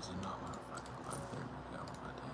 Does it not want to fucking plug? There we go. God dang.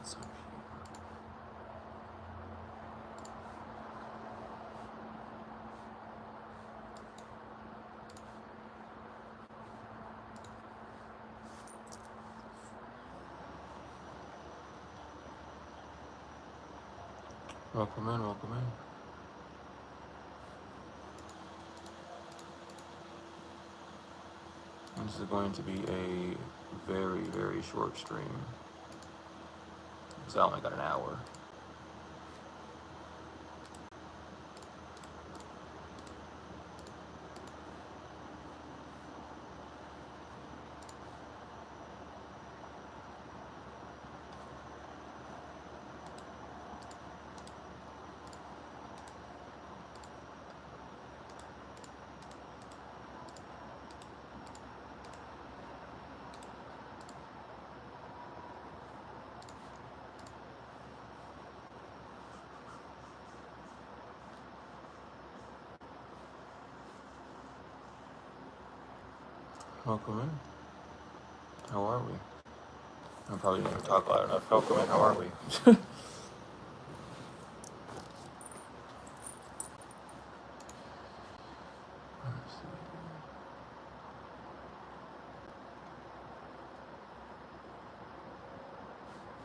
It's up here. Welcome in, welcome in. This is going to be a very, very short stream, because I only got an hour. Welcome in. How are we? I'm probably going to talk loud enough. Welcome in. How are we?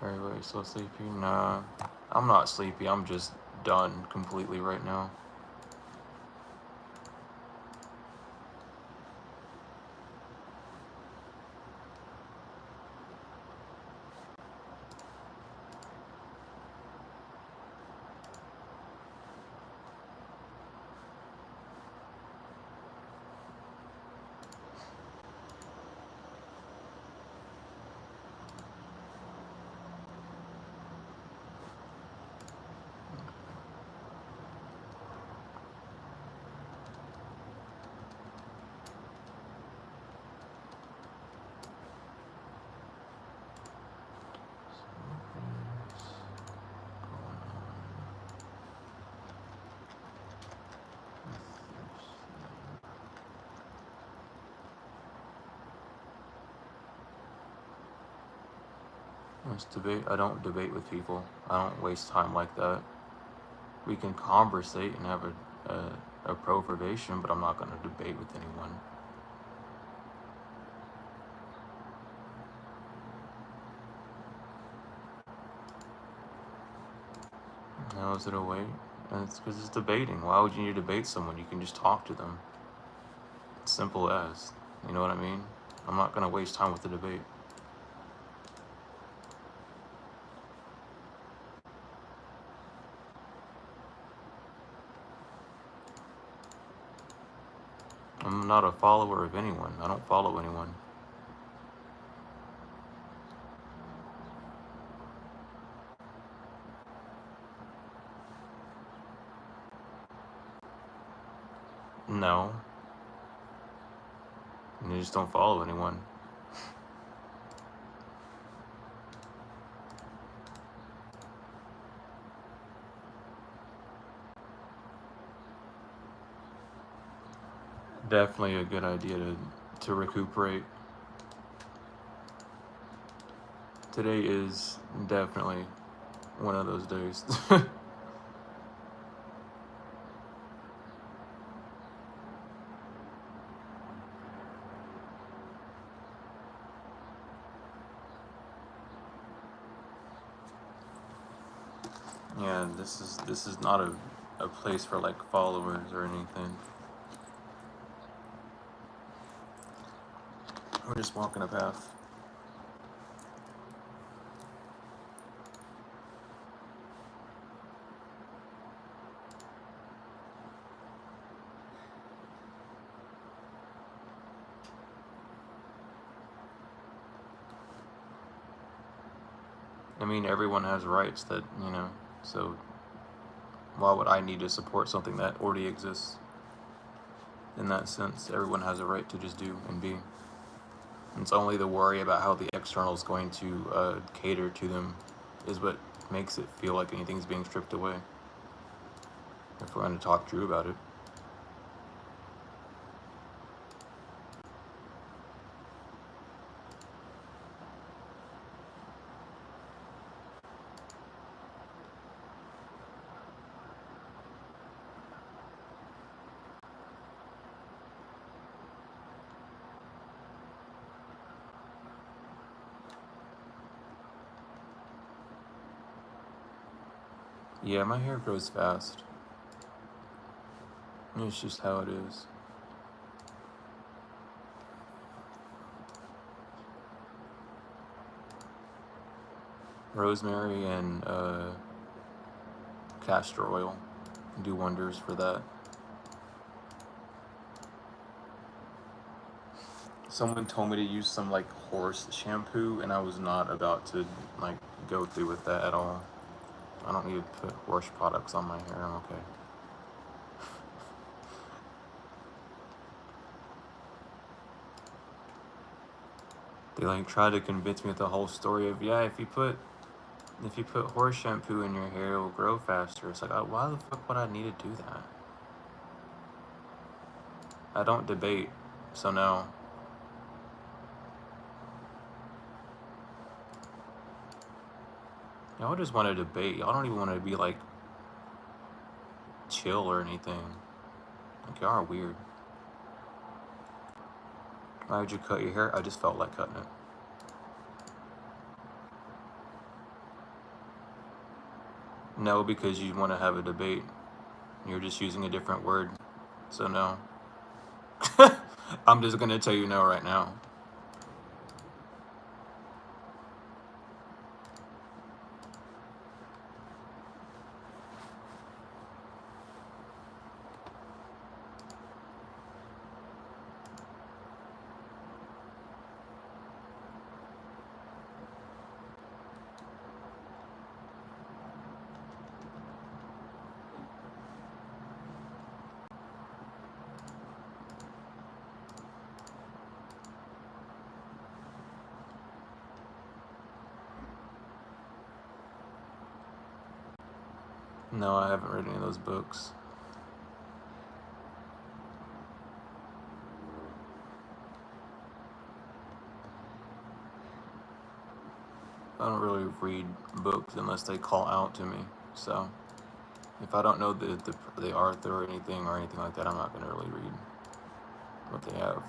Everybody still sleepy? Nah, I'm not sleepy. I'm just done completely right now. Let's debate. I don't debate with people. I don't waste time like that. We can conversate and have a approbation, but I'm not going to debate with anyone. How is it a way? And it's because it's debating. Why would you need to debate someone? You can just talk to them. It's simple as. You know what I mean? I'm not going to waste time with the debate. I'm not a follower of anyone. I don't follow anyone. No. You just don't follow anyone. Definitely a good idea to recuperate. Today is definitely one of those days. Yeah, this is not a place for like followers or anything. We're just walking a path. I mean, everyone has rights that, so why would I need to support something that already exists? In that sense, everyone has a right to just do and be. And it's only the worry about how the external is going to cater to them is what makes it feel like anything's being stripped away. If we're going to talk true about it. Yeah, my hair grows fast. It's just how it is. Rosemary and castor oil do wonders for that. Someone told me to use some like horse shampoo, and I was not about to like go through with that at all. I don't need to put horse products on my hair. I'm okay. They like tried to convince me with the whole story of, yeah, if you put horse shampoo in your hair, it will grow faster. It's like, why the fuck would I need to do that? I don't debate, so no. Y'all just want to debate. Y'all don't even want to be like chill or anything. Like, y'all are weird. Why would you cut your hair? I just felt like cutting it. No, because you want to have a debate. You're just using a different word. So no. I'm just going to tell you no right now. No, I haven't read any of those books. I don't really read books unless they call out to me. So if I don't know the author or anything like that, I'm not going to really read what they have.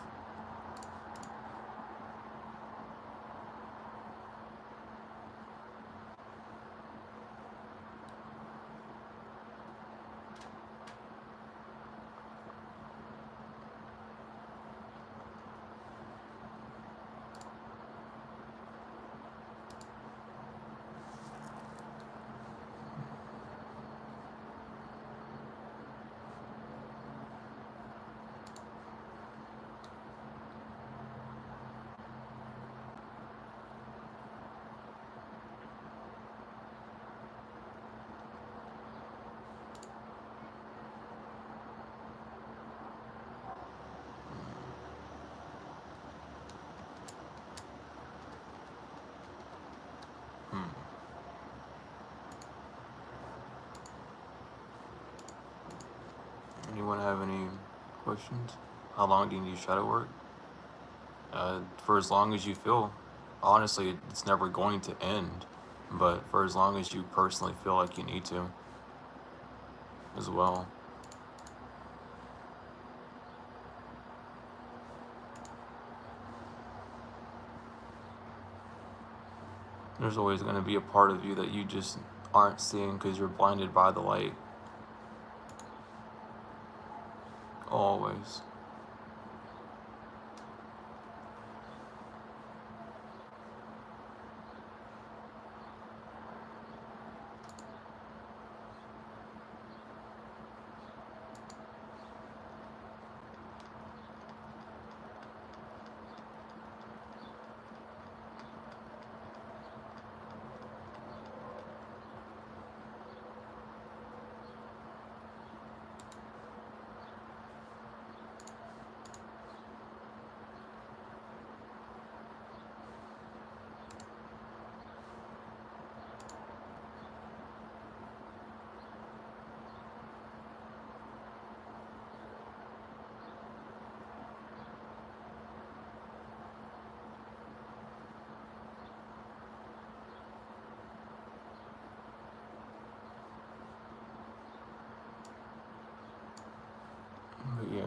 Anyone have any questions? How long do you need shadow work? For as long as you feel. Honestly, it's never going to end, but for as long as you personally feel like you need to as well. There's always going to be a part of you that you just aren't seeing because you're blinded by the light. Always.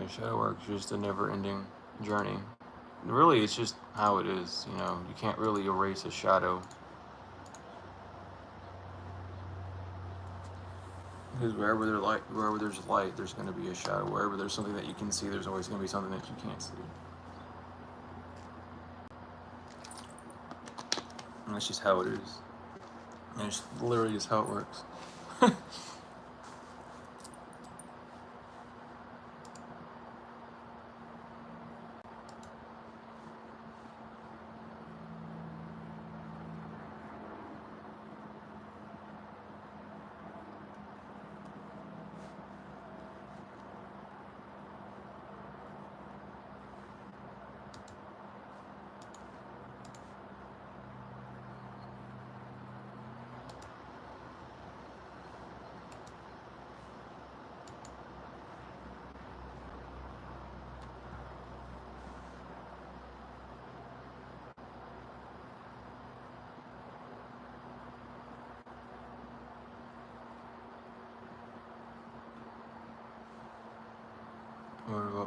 Yeah, shadow work is just a never-ending journey. Really, it's just how it is. You know, you can't really erase a shadow, because wherever there's light, there's going to be a shadow. Wherever there's something that you can see, there's always going to be something that you can't see. And that's just how it is. And it's literally just how it works.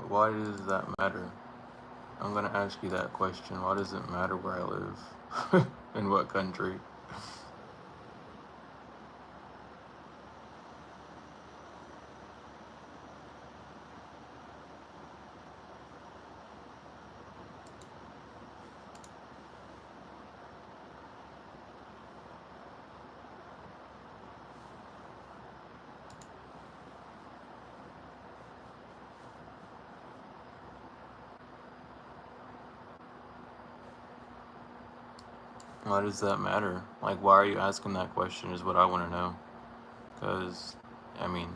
Why does that matter? I'm gonna ask you that question. Why does it matter where I live? In what country? Why does that matter? Like, why are you asking that question is what I want to know. Because, I mean,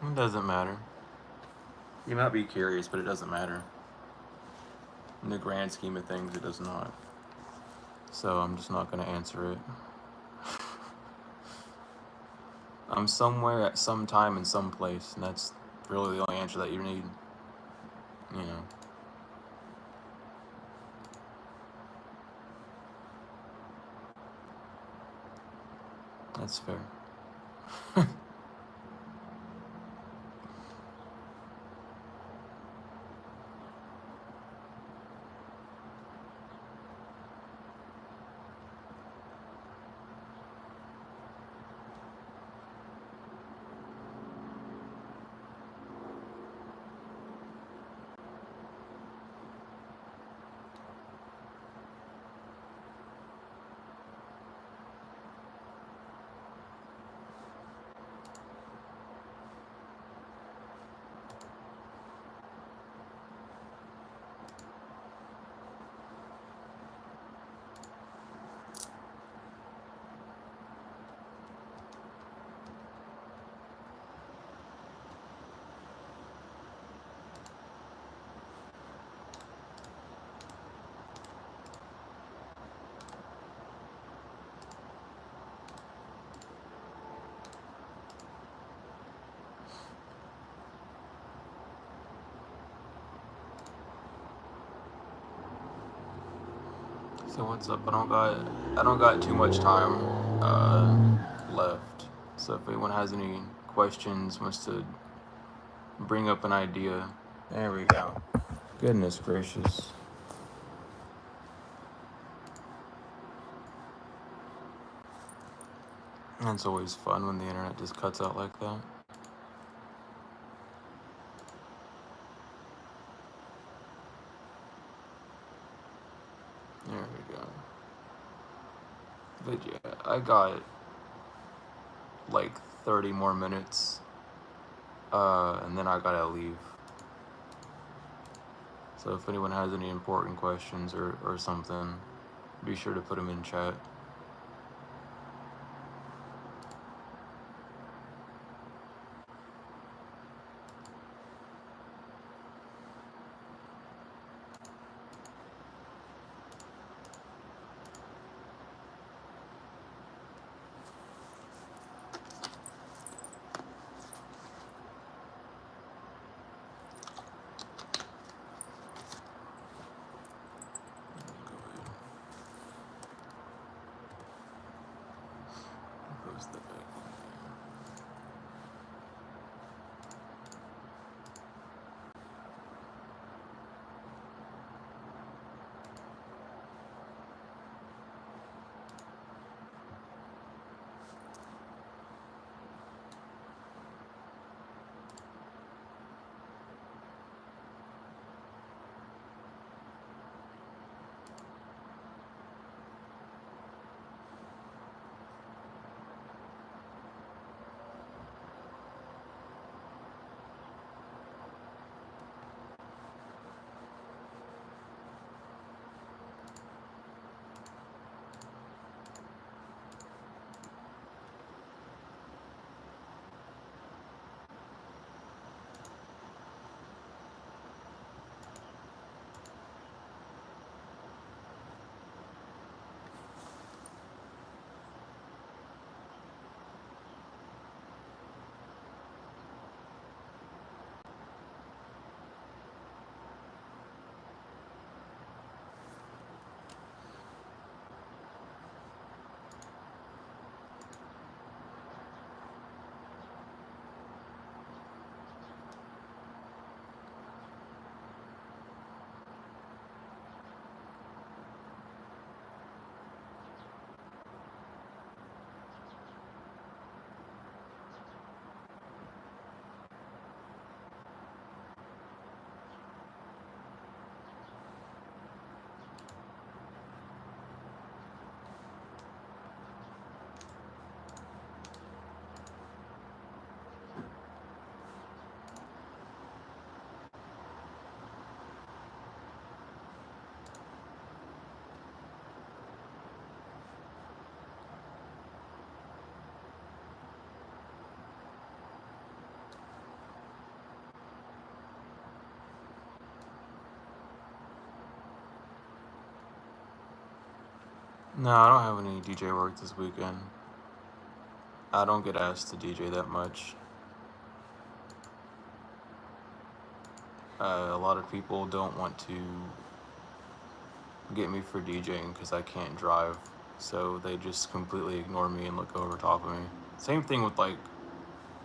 it doesn't matter. You might be curious, but it doesn't matter. In the grand scheme of things, it does not. So I'm just not going to answer it. I'm somewhere at some time in some place, and that's really the only answer that you need. You know. That's fair. So what's up? I don't got too much time left. So if anyone has any questions, wants to bring up an idea, there we go. Goodness gracious. It's always fun when the internet just cuts out like that. There we go. But yeah, I got like 30 more minutes, and then I gotta leave. So if anyone has any important questions or something, be sure to put them in chat. No, I don't have any DJ work this weekend. I don't get asked to DJ that much. A lot of people don't want to get me for DJing because I can't drive, so they just completely ignore me and look over top of me. Same thing with like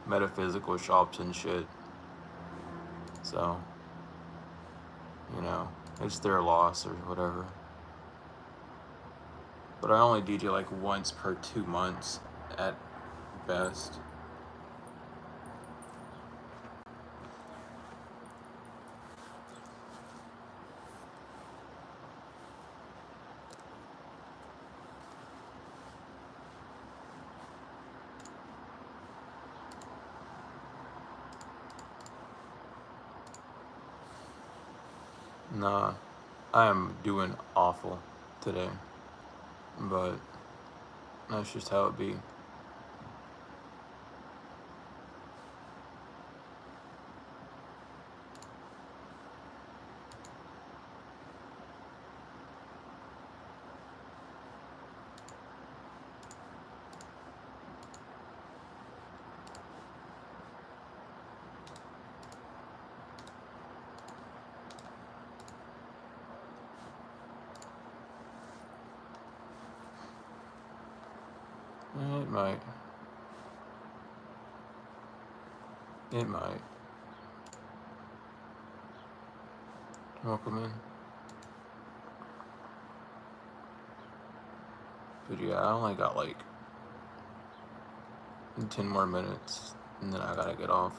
metaphysical shops and shit. So, you know, it's their loss or whatever. But I only DJ like once per 2 months at best. Nah, I am doing awful today, but that's just how it be. It might. It might. Welcome in. But yeah, I only got like 10 more minutes and then I gotta get off.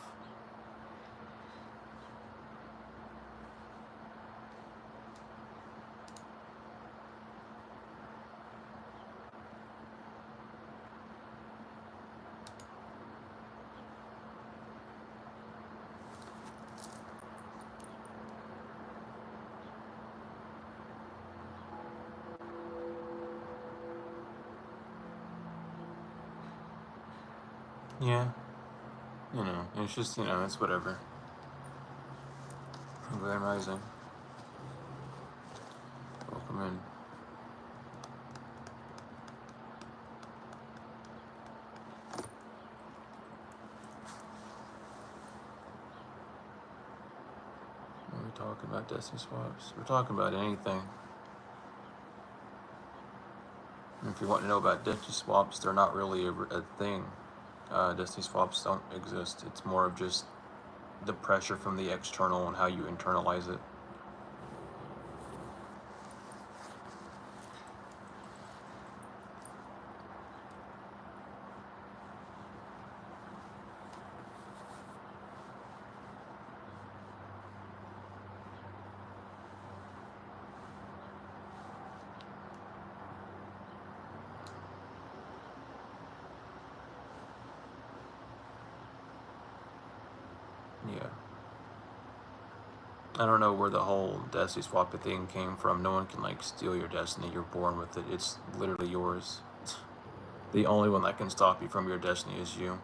Yeah, you know, it's just, you know, it's whatever. Grand Rising. Welcome in. We're talking about Destiny Swaps. We're talking about anything. And if you want to know about Destiny Swaps, they're not really a thing. Destiny Swaps don't exist. It's more of just the pressure from the external and how you internalize it. Yeah. I don't know where the whole Destiny Swap thing came from. No one can like steal your destiny. You're born with it. It's literally yours. The only one that can stop you from your destiny is you.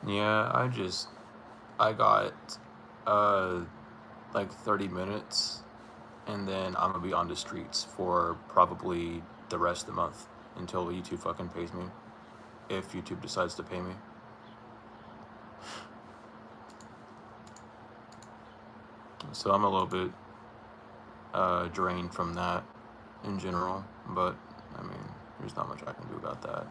Yeah, I got uh like 30 minutes and then I'm gonna be on the streets for probably the rest of the month until YouTube fucking pays me. If YouTube decides to pay me. So I'm a little bit drained from that in general, but I mean, there's not much I can do about that.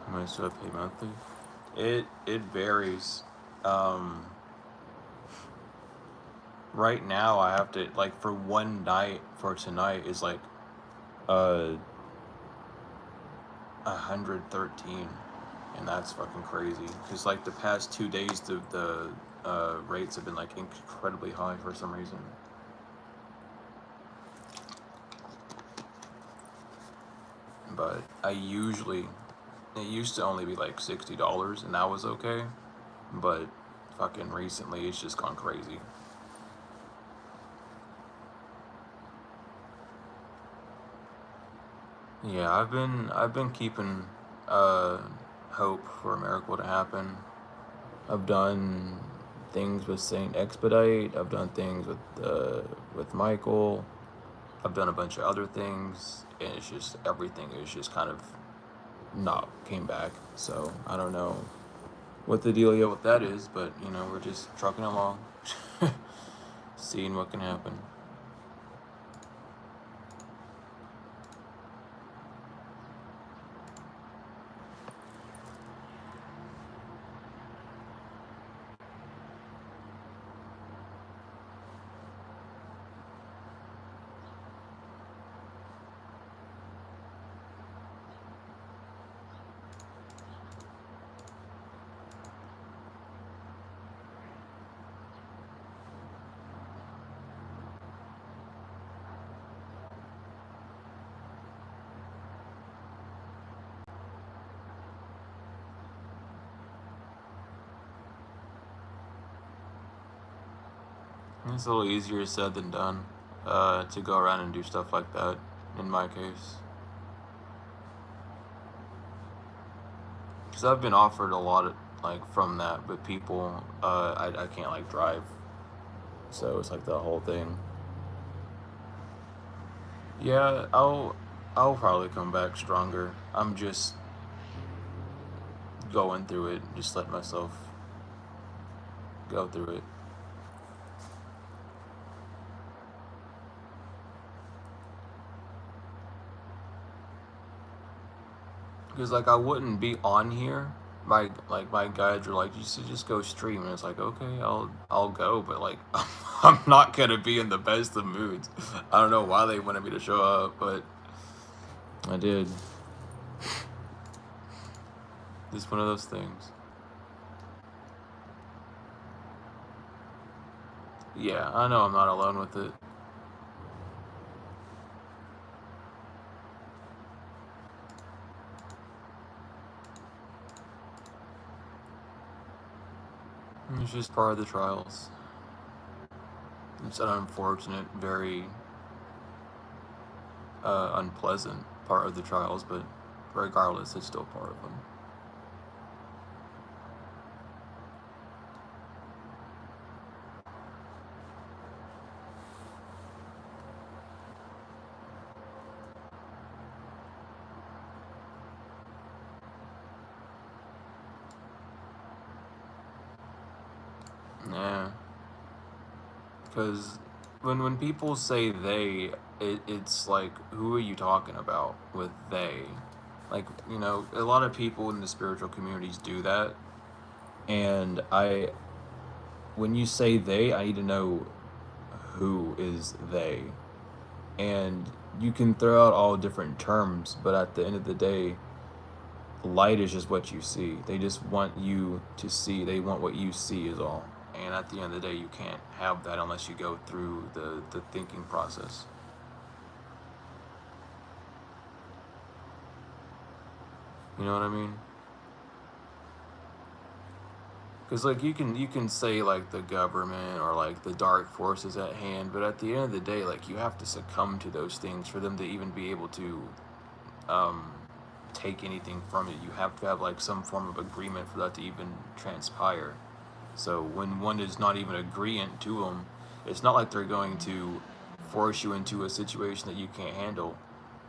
Am I still pay monthly? It varies. Um, right now I have to, like, for one night for tonight is like uh 113, and that's fucking crazy. Cause like the past 2 days the rates have been like incredibly high for some reason. But it used to only be like $60, and that was okay. But fucking recently, it's just gone crazy. Yeah, I've been keeping uh hope for a miracle to happen. I've done things with Saint Expedite. I've done things with Michael. I've done a bunch of other things, and it's just everything is just kind of not came back. So I don't know what the dealio with that is, but you know, we're just trucking along, seeing what can happen. It's a little easier said than done to go around and do stuff like that. In my case, because I've been offered a lot of like from that, but people, I can't like drive, so it's like the whole thing. Yeah, I'll probably come back stronger. I'm just going through it, just let myself go through it. Because like I wouldn't be on here. My guides are like, you should just go stream, and it's like, okay, I'll go, but like I'm not gonna be in the best of moods. I don't know why they wanted me to show up, but I did. Just one of those things. Yeah, I know I'm not alone with it. It's just part of the trials. It's an unfortunate, very unpleasant part of the trials, but regardless, it's still part of them. Yeah, because when people say they, it's like, who are you talking about with they? Like, you know, a lot of people in the spiritual communities do that, and when you say they, I need to know who is they. And you can throw out all different terms, but at the end of the day, light is just what you see. They just want you to see. They want what you see is all. And at the end of the day, you can't have that unless you go through the thinking process. You know what I mean? Because like you can say like the government or like the dark forces at hand, but at the end of the day, like you have to succumb to those things for them to even be able to um, take anything from it. You have to have like some form of agreement for that to even transpire. So when one is not even agreeant to them, it's not like they're going to force you into a situation that you can't handle.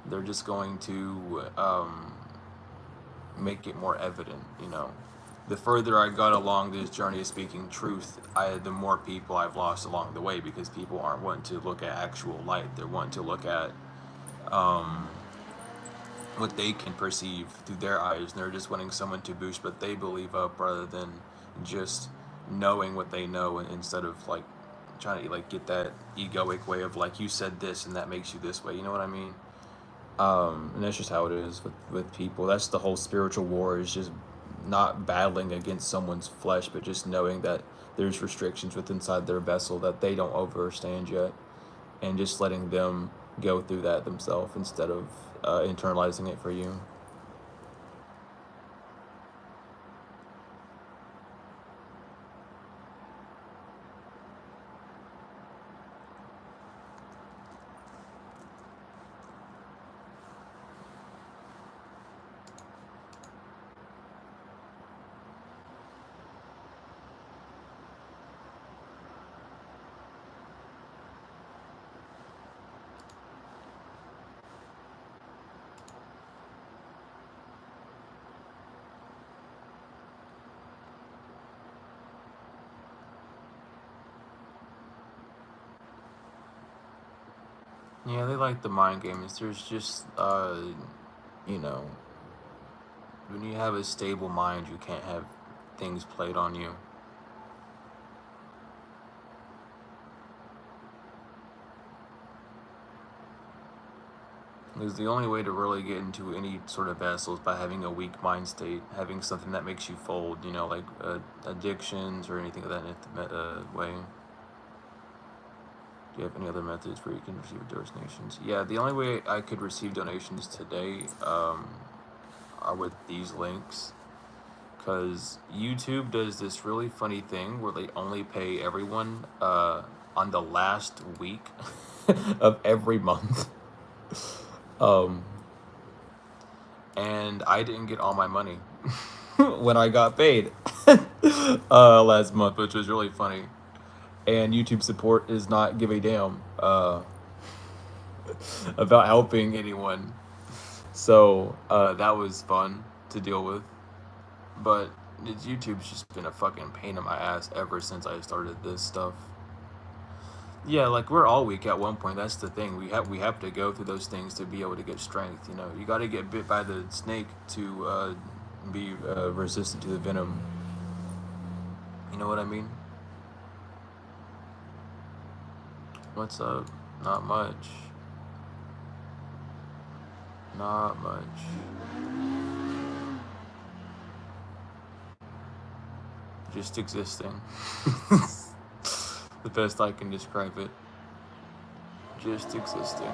They're just going to make it more evident, you know. The further I got along this journey of speaking truth, the more people I've lost along the way, because people aren't wanting to look at actual light. They're wanting to look at what they can perceive through their eyes, and they're just wanting someone to boost what they believe up rather than just knowing what they know, instead of like trying to like get that egoic way of like, you said this and that makes you this way, you know what I mean? And that's just how it is with people. That's the whole spiritual war, is just not battling against someone's flesh, but just knowing that there's restrictions within inside their vessel that they don't understand yet, and just letting them go through that themselves instead of internalizing it for you. Yeah, they like the mind games. There's just, you know, when you have a stable mind, you can't have things played on you. Because the only way to really get into any sort of vessel is by having a weak mind state, having something that makes you fold, you know, like addictions or anything of that way. Do you have any other methods where you can receive donations? Yeah, the only way I could receive donations today are with these links, because YouTube does this really funny thing where they only pay everyone on the last week of every month. And I didn't get all my money when I got paid last month, which was really funny. And YouTube support is not give a damn about helping anyone. So that was fun to deal with. But YouTube's just been a fucking pain in my ass ever since I started this stuff. Yeah, like we're all weak at one point. That's the thing. We have to go through those things to be able to get strength. You know, you got to get bit by the snake to be resistant to the venom. You know what I mean? What's up? Not much. Not much. Just existing. The best I can describe it. Just existing.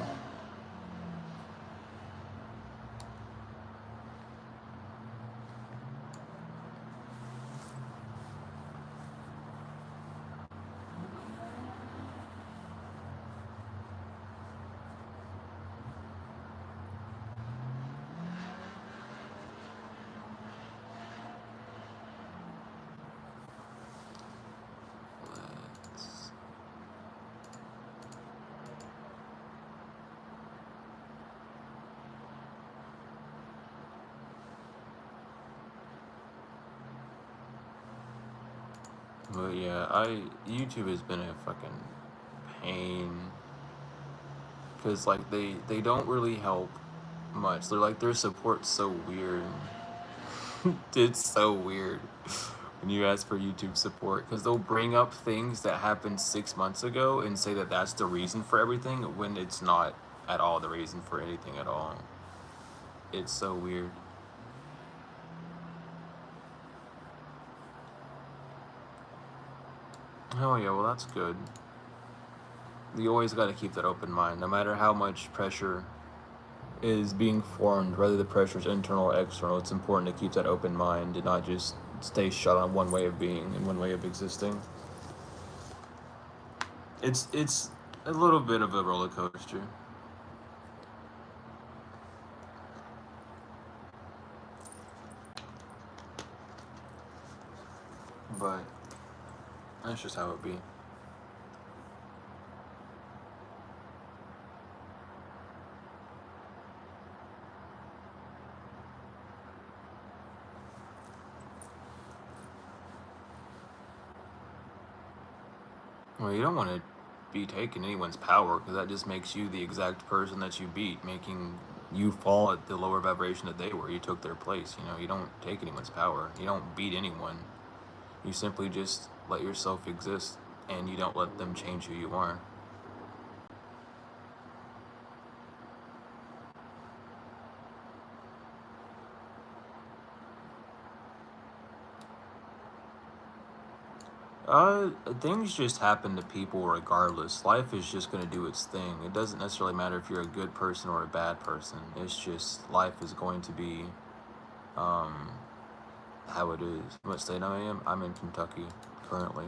But yeah, YouTube has been a fucking pain, because like they don't really help much. They're like, their support's so weird. It's so weird when you ask for YouTube support, because they'll bring up things that happened 6 months ago and say that that's the reason for everything, when it's not at all the reason for anything at all. It's so weird. Oh yeah, well that's good. You always got to keep that open mind, no matter how much pressure is being formed, whether the pressure is internal or external. It's important to keep that open mind and not just stay shut on one way of being and one way of existing. It's a little bit of a roller coaster. But that's just how it be. Well, you don't want to be taking anyone's power, because that just makes you the exact person that you beat, making You fall at the lower vibration that they were. You took their place. You know, you don't take anyone's power. You don't beat anyone. You simply just let yourself exist, and you don't let them change who you are. Things just happen to people regardless. Life is just gonna do its thing. It doesn't necessarily matter if you're a good person or a bad person. It's just life is going to be, um, how it is. What state I am? I'm in Kentucky currently.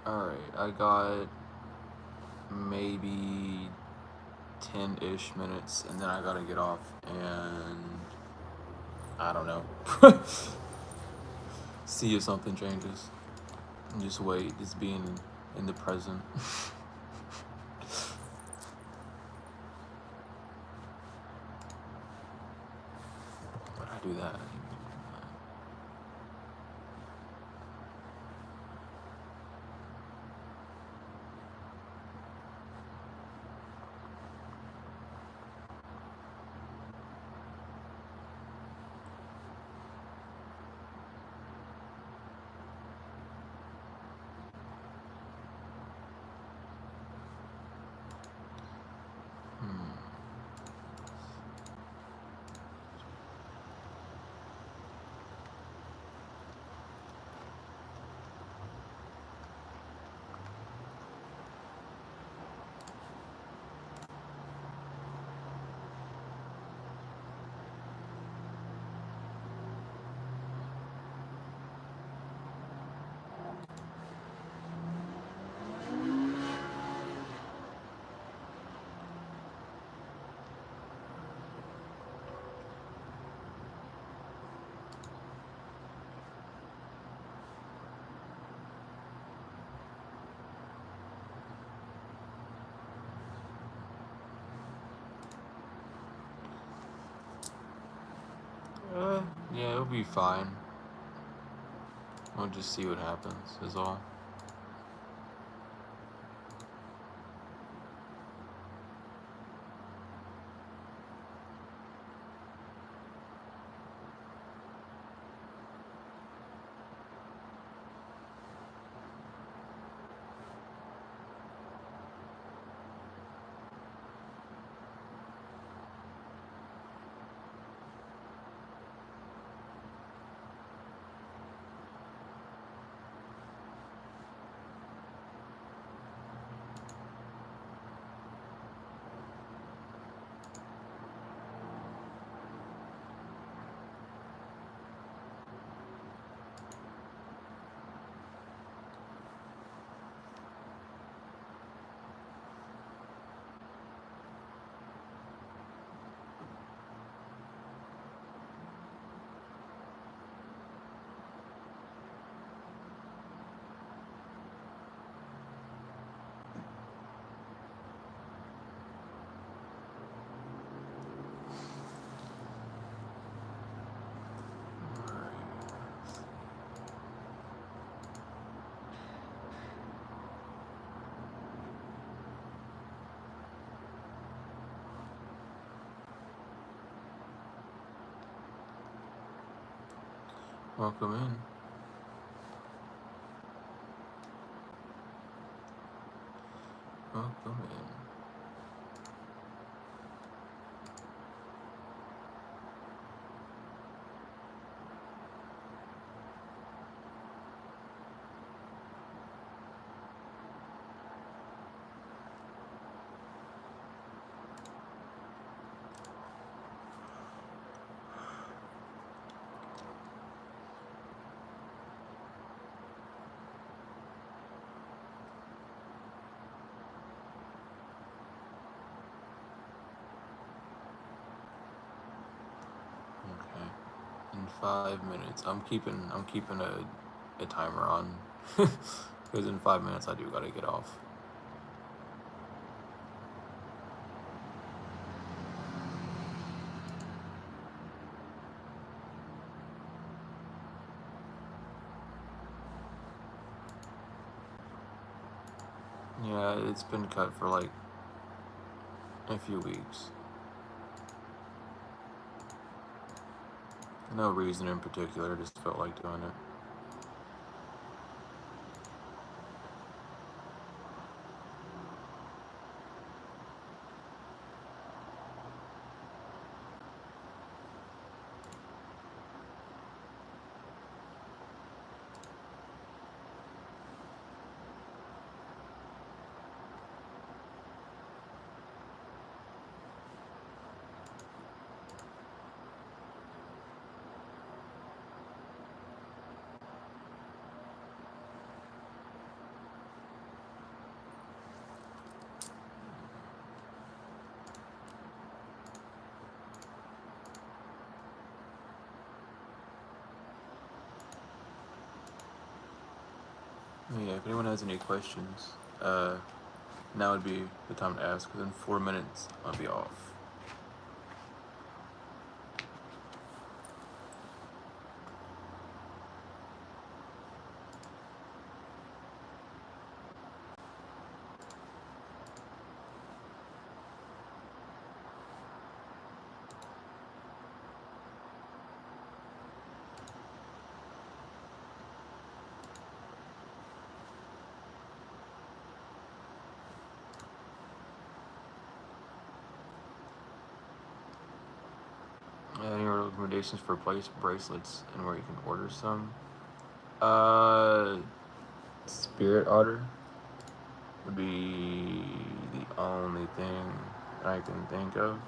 Alright, I got maybe 10-ish minutes, and then I gotta get off, and I don't know. See if something changes. And just wait, just being in the present. Why'd I do that? Yeah, it'll be fine. We'll just see what happens, is all. Welcome in. Welcome in. 5 minutes. I'm keeping a timer on because in 5 minutes I do gotta get off. Yeah, it's been cut for like a few weeks. No reason in particular, just felt like doing it. Yeah, if anyone has any questions, now would be the time to ask. Within 4 minutes, I'll be off. Any recommendations for bracelets and where you can order some? Spirit Otter would be the only thing I can think of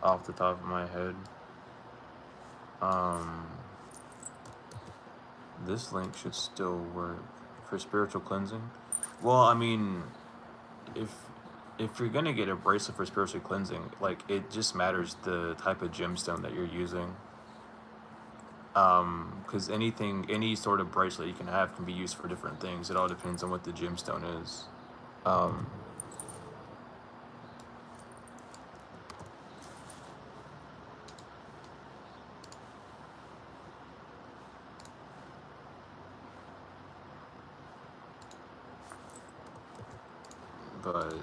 off the top of my head. This link should still work for spiritual cleansing. Well, I mean, if you're gonna get a bracelet for spiritual cleansing, like it just matters the type of gemstone that you're using. Because any sort of bracelet you can have can be used for different things. It all depends on what the gemstone is. Um, but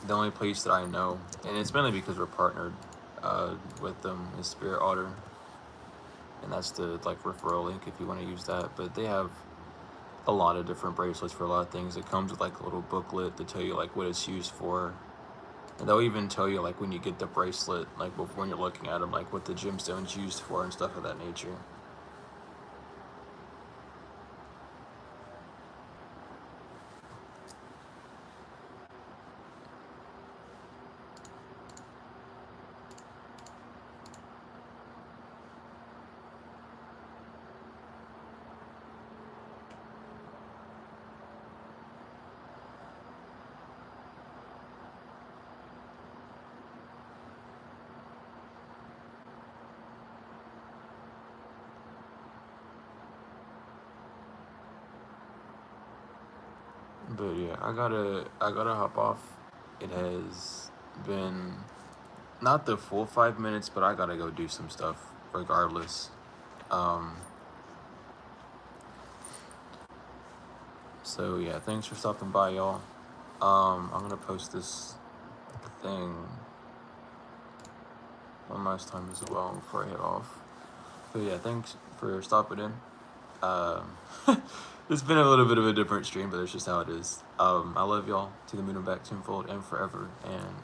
the only place that I know, and it's mainly because we're partnered with them, is Spirit Otter, and that's the like referral link if you want to use that. But they have a lot of different bracelets for a lot of things. It comes with like a little booklet to tell you like what it's used for, and they'll even tell you like when you get the bracelet, like before when you're looking at them, like what the gemstone's used for and stuff of that nature. But yeah, I gotta hop off. It has been not the full 5 minutes, but I gotta go do some stuff regardless. Um, so yeah, thanks for stopping by, y'all. I'm gonna post this thing one last time as well before I head off. But yeah, thanks for stopping in. Um, it's been a little bit of a different stream, but that's just how it is. I love y'all to the moon and back tenfold and forever, and